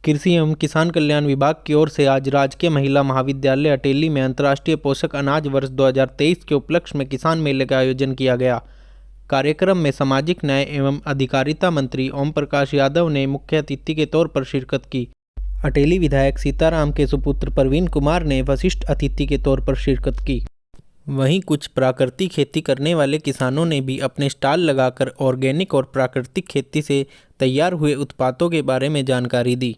कृषि एवं किसान कल्याण विभाग की ओर से आज राजकीय महिला महाविद्यालय अटेली में अंतर्राष्ट्रीय पोषक अनाज वर्ष 2023 के उपलक्ष्य में किसान मेले का आयोजन किया गया। कार्यक्रम में सामाजिक न्याय एवं अधिकारिता मंत्री ओम प्रकाश यादव ने मुख्य अतिथि के तौर पर शिरकत की। अटेली विधायक सीताराम के सुपुत्र प्रवीण कुमार ने वरिष्ठ अतिथि के तौर पर शिरकत की। वहीं कुछ प्राकृतिक खेती करने वाले किसानों ने भी अपने स्टॉल लगाकर ऑर्गेनिक और प्राकृतिक खेती से तैयार हुए उत्पादों के बारे में जानकारी दी।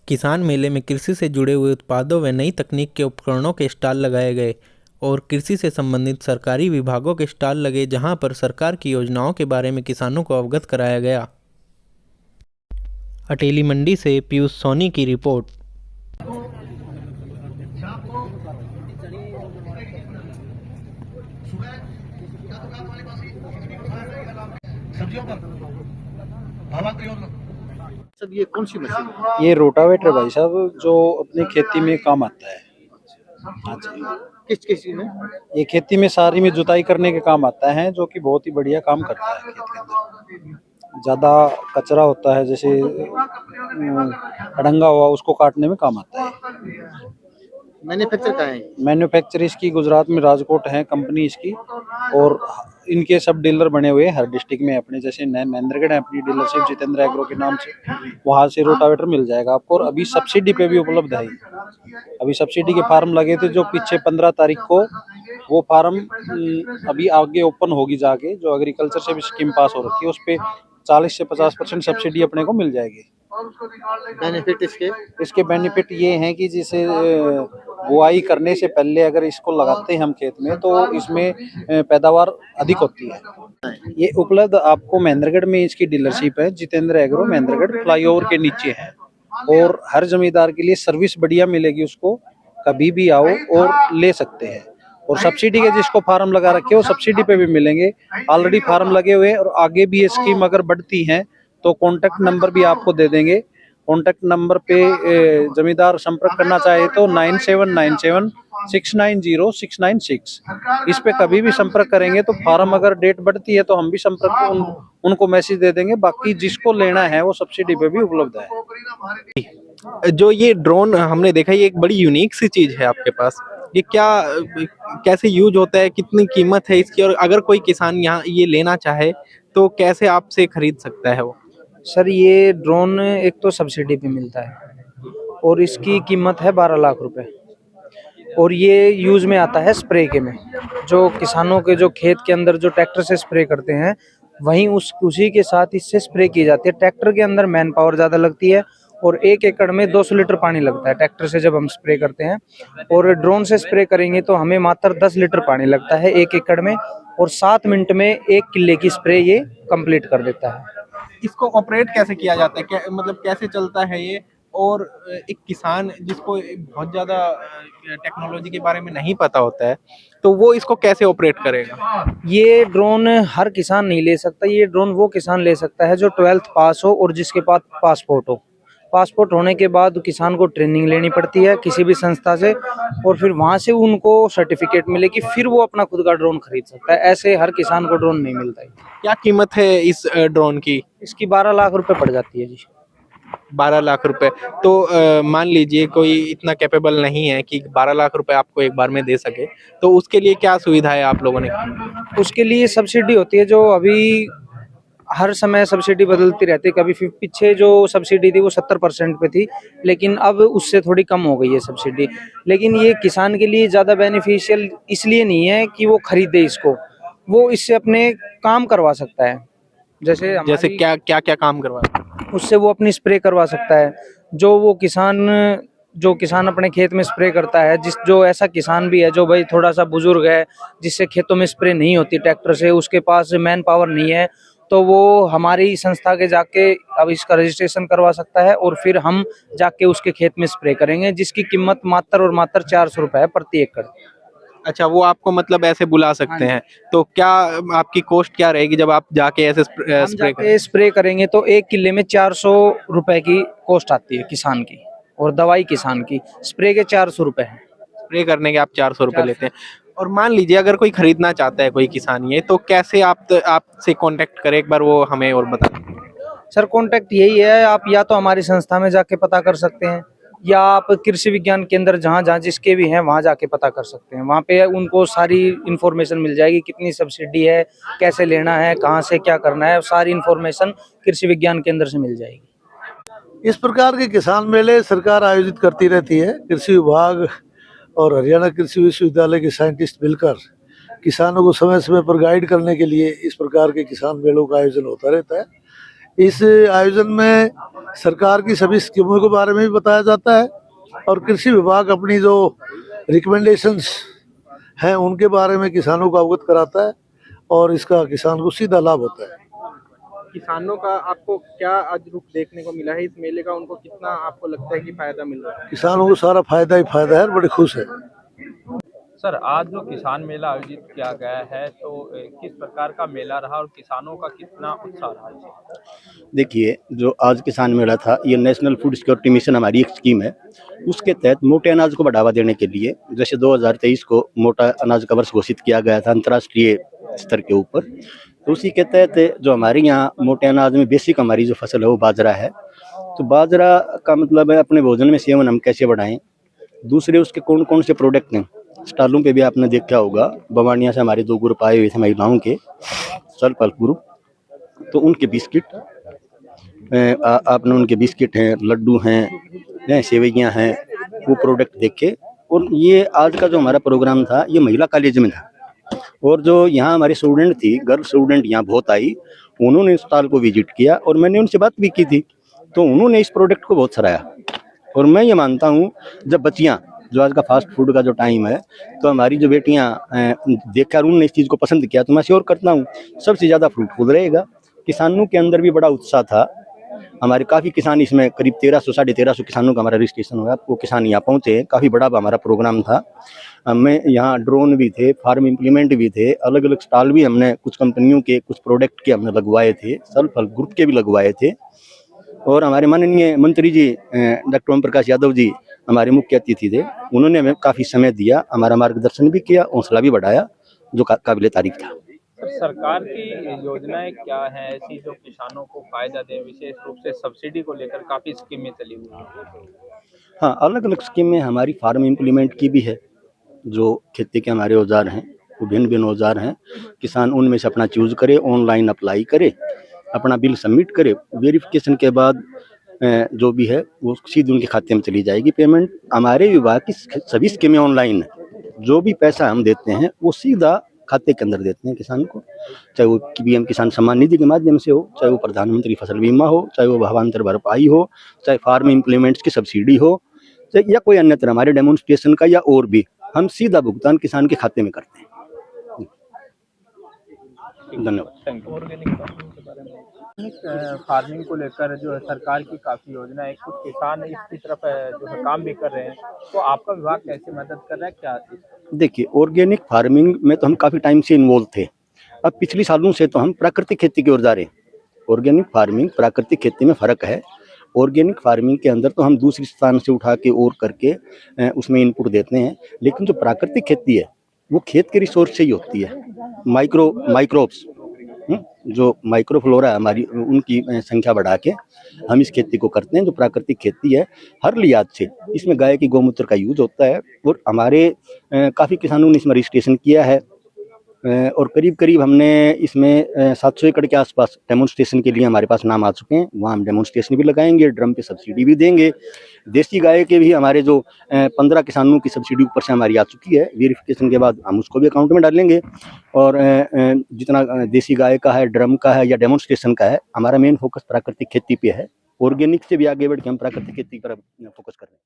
किसान मेले में कृषि से जुड़े हुए उत्पादों व नई तकनीक के उपकरणों के स्टॉल लगाए गए और कृषि से संबंधित सरकारी विभागों के स्टॉल लगे, जहां पर सरकार की योजनाओं के बारे में किसानों को अवगत कराया गया। अटेली मंडी से पीयूष सोनी की रिपोर्ट। सर ये कौन सी मशीन? ये रोटावेटर भाई साहब जो अपनी खेती में काम आता है। हाँ जी, किस किस में? ये खेती में सारी में जुताई करने के काम आता है, जो कि बहुत ही बढ़िया काम करता है। खेत के अंदर ज़्यादा कचरा होता है, जैसे अड़ंगा हुआ, उसको काटने में काम आता है। मैन्युफैक्चर कहाँ है? मैन्युफैक्चर इसकी गुजरात में राजकोट है कंपनी इसकी, और इनके सब डीलर बने हुए हैं हर डिस्ट्रिक्ट में अपने, जैसे महेंद्रगढ़ है अपनी डीलरशिप जितेंद्र एग्रो के नाम से, वहाँ से रोटावेटर मिल जाएगा आपको। और अभी सब्सिडी पे भी उपलब्ध है। अभी सब्सिडी के फार्म लगे थे जो पीछे 15 तारीख को, वो फार्म अभी आगे ओपन होगी जाके, जो एग्रीकल्चर से भी स्कीम पास हो रखी है, उस पर 40 से 50% सब्सिडी अपने को मिल जाएगी। बेनिफिट इसके बेनिफिट ये हैं कि जैसे बुआई करने से पहले अगर इसको लगाते हैं हम खेत में, तो इसमें पैदावार अधिक होती है। ये उपलब्ध आपको महेंद्रगढ़ में इसकी डीलरशिप है, जितेंद्र एग्रो महेंद्रगढ़ फ्लाईओवर के नीचे है। और हर जमींदार के लिए सर्विस बढ़िया मिलेगी, उसको कभी भी आओ और ले सकते हैं। और सब्सिडी के जिसको फार्म लगा रखे हो सब्सिडी पे भी मिलेंगे, ऑलरेडी फार्म लगे हुए, और आगे भी ये स्कीम अगर बढ़ती है तो कॉन्टैक्ट नंबर भी आपको दे देंगे। कॉन्टैक्ट नंबर पे जमींदार संपर्क करना चाहे तो 9797690696, इस पे कभी भी संपर्क करेंगे तो फार्म अगर डेट बढ़ती है तो हम भी संपर्क उनको मैसेज दे देंगे। बाकी जिसको लेना है वो सब्सिडी पे भी उपलब्ध है। जो ये ड्रोन हमने देखा, ये एक बड़ी यूनिक सी चीज़ है आपके पास। ये क्या, कैसे यूज होता है, कितनी कीमत है इसकी, और अगर कोई किसान यहाँ ये लेना चाहे तो कैसे आपसे खरीद सकता है वो? सर ये ड्रोन एक तो सब्सिडी पे मिलता है और इसकी कीमत है 12 लाख रुपए, और ये यूज़ में आता है स्प्रे के में। जो किसानों के जो खेत के अंदर जो ट्रैक्टर से स्प्रे करते हैं, वहीं उसी के साथ इससे स्प्रे की जाती है। ट्रैक्टर के अंदर मैन पावर ज़्यादा लगती है और 1 एकड़ में 200 लीटर पानी लगता है ट्रैक्टर से जब हम स्प्रे करते हैं, और ड्रोन से स्प्रे करेंगे तो हमें मात्र 10 लीटर पानी लगता है 1 एकड़ में, और 7 मिनट में 1 किले की स्प्रे ये कंप्लीट कर देता है। इसको ऑपरेट कैसे किया जाता है, क्या मतलब कैसे चलता है ये? और एक किसान जिसको बहुत ज़्यादा टेक्नोलॉजी के बारे में नहीं पता होता है, तो वो इसको कैसे ऑपरेट करेगा? ये ड्रोन हर किसान नहीं ले सकता। ये ड्रोन वो किसान ले सकता है जो 12th पास हो और जिसके पास पासपोर्ट हो। पासपोर्ट होने के बाद किसान को ट्रेनिंग लेनी पड़ती है किसी भी संस्था से, और फिर वहां से उनको सर्टिफिकेट मिलेगी, फिर वो अपना खुद का ड्रोन खरीद सकता है। ऐसे हर किसान को ड्रोन नहीं मिलता है। क्या कीमत है इस ड्रोन की? इसकी 12 लाख रुपए पड़ जाती है जी। 12 लाख रुपए। तो मान लीजिए कोई इतना कैपेबल नहीं है कि 12 लाख रुपए आपको एक बार में दे सके, तो उसके लिए क्या सुविधा है आप लोगों ने? उसके लिए सब्सिडी होती है, जो अभी हर समय सब्सिडी बदलती रहती है। कभी पीछे जो सब्सिडी थी वो 70% पे थी, लेकिन अब उससे थोड़ी कम हो गई है सब्सिडी। लेकिन ये किसान के लिए ज़्यादा बेनिफिशियल इसलिए नहीं है कि वो खरीदे इसको, वो इससे अपने काम करवा सकता है। जैसे क्या क्या क्या काम करवा? उससे वो अपनी स्प्रे करवा सकता है। जो किसान अपने खेत में स्प्रे करता है, जो ऐसा किसान भी है जो भाई थोड़ा सा बुजुर्ग है, जिससे खेतों में स्प्रे नहीं होती ट्रैक्टर से, उसके पास मैन पावर नहीं है, तो वो हमारी संस्था के जाके अब इसका रजिस्ट्रेशन करवा सकता है, और फिर हम जाके उसके खेत में स्प्रे करेंगे, जिसकी कीमत मात्र और मात्र 400 रुपए है प्रति एकड़। अच्छा, वो आपको मतलब ऐसे बुला सकते हैं, तो क्या आपकी कॉस्ट क्या रहेगी जब आप जाके ऐसे स्प्रे करेंगे? तो 1 किले में 400 रुपए की कॉस्ट आती है किसान की, और दवाई किसान की। स्प्रे के 400 रुपए है। स्प्रे करने के आप 400 रुपए लेते हैं। और मान लीजिए अगर कोई खरीदना चाहता है, कोई किसान ये, तो कैसे आपसे कांटेक्ट करे, एक बार वो हमें और बता दें। सर कॉन्टैक्ट यही है, आप या तो हमारी संस्था में जाके पता कर सकते हैं या आप कृषि विज्ञान केंद्र जहाँ जहाँ जिसके भी हैं वहाँ जाके पता कर सकते हैं। वहाँ पे उनको सारी इन्फॉर्मेशन मिल जाएगी, कितनी सब्सिडी है, कैसे लेना है, कहाँ से क्या करना है, सारी इन्फॉर्मेशन कृषि विज्ञान केंद्र से मिल जाएगी। इस प्रकार के किसान मेले सरकार आयोजित करती रहती है। कृषि विभाग और हरियाणा कृषि विश्वविद्यालय के साइंटिस्ट मिलकर किसानों को समय समय पर गाइड करने के लिए इस प्रकार के किसान मेलों का आयोजन होता रहता है। इस आयोजन में सरकार की सभी स्कीमों के बारे में भी बताया जाता है और कृषि विभाग अपनी जो रिकमेंडेशंस हैं उनके बारे में किसानों को अवगत कराता है और इसका किसान को सीधा लाभ होता है। किसानों का आपको क्या आज रुख देखने को मिला है इस मेले का? उनको कितना आपको लगता है कि फायदा मिल रहा है? किसानों को सारा फायदा ही फायदा है, बड़े खुश है। सर, आज जो किसान मेला आयोजित किया गया है तो किस प्रकार का मेला रहा और किसानों का कितना उत्साह रहा? देखिए, जो आज किसान मेला था, ये नेशनल फूड सिक्योरिटी मिशन हमारी एक स्कीम है। उसके तहत मोटे अनाज को बढ़ावा देने के लिए, जैसे 2023 को मोटा अनाज का वर्ष घोषित किया गया था अंतर्राष्ट्रीय स्तर के ऊपर, तो उसी के तहत जो हमारे यहाँ मोटे अनाज में बेसिक हमारी जो फसल है वो बाजरा है। तो बाजरा का मतलब है अपने भोजन में सेवन हम कैसे बढ़ाएं। दूसरे उसके कौन कौन से प्रोडक्ट हैं, स्टॉलों पे भी आपने देखा होगा, बवानिया से हमारे 2 ग्रुप आए हुए थे महिलाओं के, सेल्फ हेल्प ग्रुप, तो उनके बिस्किट आपने उनके बिस्किट हैं, लड्डू हैं, सेवइयाँ हैं, वो प्रोडक्ट देखे। और ये आज का जो हमारा प्रोग्राम था ये महिला कॉलेज में था और जो यहाँ हमारे स्टूडेंट थी, गर्ल स्टूडेंट यहाँ बहुत आई, उन्होंने स्टॉल को विजिट किया और मैंने उनसे बात भी की थी, तो उन्होंने इस प्रोडक्ट को बहुत सराहा। और मैं ये मानता हूँ जब बच्चियाँ, जो आज का फास्ट फूड का जो टाइम है, तो हमारी जो बेटियाँ देखकर उन्होंने इस चीज़ को पसंद किया, तो मैं श्योर करता हूँ सबसे ज़्यादा फ्रूटफुल रहेगा। किसानों के अंदर भी बड़ा उत्साह था। हमारे काफ़ी किसान इसमें करीब 1300 साढ़े 1300 किसानों का हमारा रजिस्ट्रेशन हुआ। वो किसान यहाँ पहुँचे, काफ़ी बड़ा हमारा प्रोग्राम था। हमें यहाँ ड्रोन भी थे, फार्म इम्प्लीमेंट भी थे, अलग अलग स्टॉल भी हमने कुछ कंपनियों के कुछ प्रोडक्ट के हमने लगवाए थे, सेल्फ हेल्प ग्रुप के भी लगवाए थे। और हमारे माननीय मंत्री जी डॉक्टर ओम प्रकाश यादव जी हमारे मुख्य अतिथि थे, उन्होंने हमें काफ़ी समय दिया, हमारा मार्गदर्शन भी किया, हौसला भी बढ़ाया, जो काबिल तारीफ था। सरकार की योजनाएं क्या हैं ऐसी जो किसानों को फायदा दे? विशेष रूप से सब्सिडी को लेकर काफ़ी स्कीमें चली हुई हैं। हाँ, अलग अलग स्कीमें हमारी फार्म इम्प्लीमेंट की भी है। जो खेती के हमारे औजार हैं वो भिन्न भिन्न औजार हैं, किसान उनमें से अपना चूज करे, ऑनलाइन अप्लाई करे, अपना बिल सबमिट करे, वेरिफिकेशन के बाद जो भी है वो सीधे उनके खाते में चली जाएगी पेमेंट। हमारे विभाग की सभी स्कीमें ऑनलाइन है, जो भी पैसा हम देते हैं वो सीधा खाते के अंदर देते हैं किसान को, चाहे वो पीएम किसान सम्मान निधि के माध्यम से हो, चाहे वो प्रधानमंत्री फसल बीमा हो, चाहे वो भावांतर भरपाई हो, चाहे फार्म इम्प्लीमेंट्स की सब्सिडी हो, चाहे या कोई अन्य तरह हमारे डेमोन्स्ट्रेशन का या और भी, हम सीधा भुगतान किसान के खाते में करते हैं। धन्यवाद। फार्मिंग को लेकर जो है सरकार की काफ़ी योजना है, कुछ किसान इसकी तरफ जो है काम भी कर रहे हैं, तो आपका विभाग कैसे मदद कर रहा है क्या? देखिए, ऑर्गेनिक फार्मिंग में तो हम काफ़ी टाइम से इन्वॉल्व थे। अब पिछले सालों से तो हम प्राकृतिक खेती की ओर जा रहे हैं। ऑर्गेनिक फार्मिंग प्राकृतिक खेती में फ़र्क है। ऑर्गेनिक फार्मिंग के अंदर तो हम दूसरी स्थान से उठा के और करके उसमें इनपुट देते हैं, लेकिन जो प्राकृतिक खेती है वो खेत के रिसोर्स से ही होती है। माइक्रोब्स जो माइक्रोफ्लोरा है हमारी, उनकी संख्या बढ़ा के हम इस खेती को करते हैं, जो प्राकृतिक खेती है। हर लिहाज से इसमें गाय की गौमूत्र का यूज होता है और हमारे काफ़ी किसानों ने इसमें रजिस्ट्रेशन किया है और करीब करीब हमने इसमें 700 एकड़ के आसपास डेमोन्स्ट्रेशन के लिए हमारे पास नाम आ चुके हैं। वहाँ हम डेमोन्स्ट्रेशन भी लगाएंगे, ड्रम पे सब्सिडी भी देंगे। देसी गाय के भी हमारे जो 15 किसानों की सब्सिडी ऊपर से हमारी आ चुकी है। वेरिफिकेशन के बाद हम उसको भी अकाउंट में डालेंगे और जितना देसी गाय का है, ड्रम का है या डेमोन्स्ट्रेशन का है, हमारा मेन फोकस प्राकृतिक खेती पे है। ऑर्गेनिक से भी आगे बढ़ के हम प्राकृतिक खेती पर फोकस कर रहे हैं।